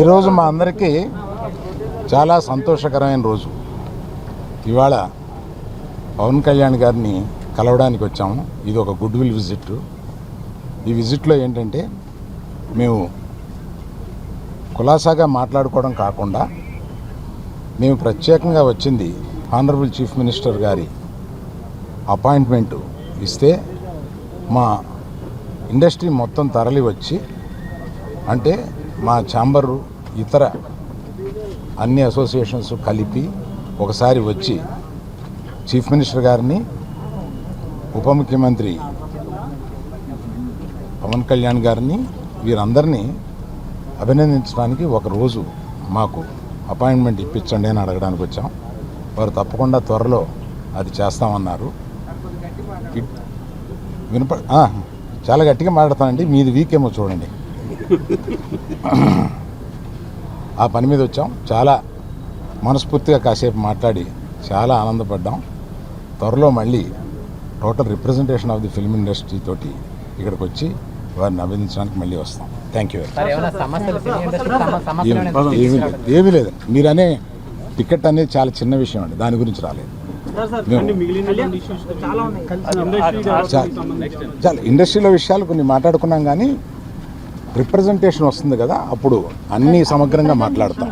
ఈరోజు మా అందరికీ చాలా సంతోషకరమైన రోజు. ఇవాళ పవన్ కళ్యాణ్ గారిని కలవడానికి వచ్చాము. ఇది ఒక గుడ్ విల్ విజిట్. ఈ విజిట్లో ఏంటంటే మేము కులాసాగా మాట్లాడుకోవడం కాకుండా మేము ప్రత్యేకంగా వచ్చింది ఆనరబుల్ చీఫ్ మినిస్టర్ గారి అపాయింట్మెంటు ఇస్తే మా ఇండస్ట్రీ మొత్తం తరలి వచ్చి, అంటే మా ఛాంబరు ఇతర అన్ని అసోసియేషన్స్ కలిపి ఒకసారి వచ్చి చీఫ్ మినిస్టర్ గారిని, ఉప ముఖ్యమంత్రి పవన్ కళ్యాణ్ గారిని, వీరందరినీ అభినందించడానికి ఒకరోజు మాకు అపాయింట్మెంట్ ఇప్పించండి అని అడగడానికి వచ్చాం. వారు తప్పకుండా త్వరలో అది చేస్తామన్నారు. చాలా గట్టిగా మాట్లాడతానండి, మీది వీక్ ఏమో చూడండి. ఆ పని మీద వచ్చాం. చాలా మనస్ఫూర్తిగా కాసేపు మాట్లాడి చాలా ఆనందపడ్డాం. త్వరలో మళ్ళీ total representation of the film industry తోటి ఇక్కడికి వచ్చి వారిని అభినందించడానికి మళ్ళీ వస్తాం. Thank you. ఏమీ లేదు, మీరనే టికెట్ అనేది చాలా చిన్న విషయం అండి, దాని గురించి రాలేదు. చాలా ఇండస్ట్రీలో విషయాలు కొన్ని మాట్లాడుకున్నాం, కానీ రిప్రజెంటేషన్ వస్తుంది కదా, అప్పుడు అన్నీ సమగ్రంగా మాట్లాడతాం.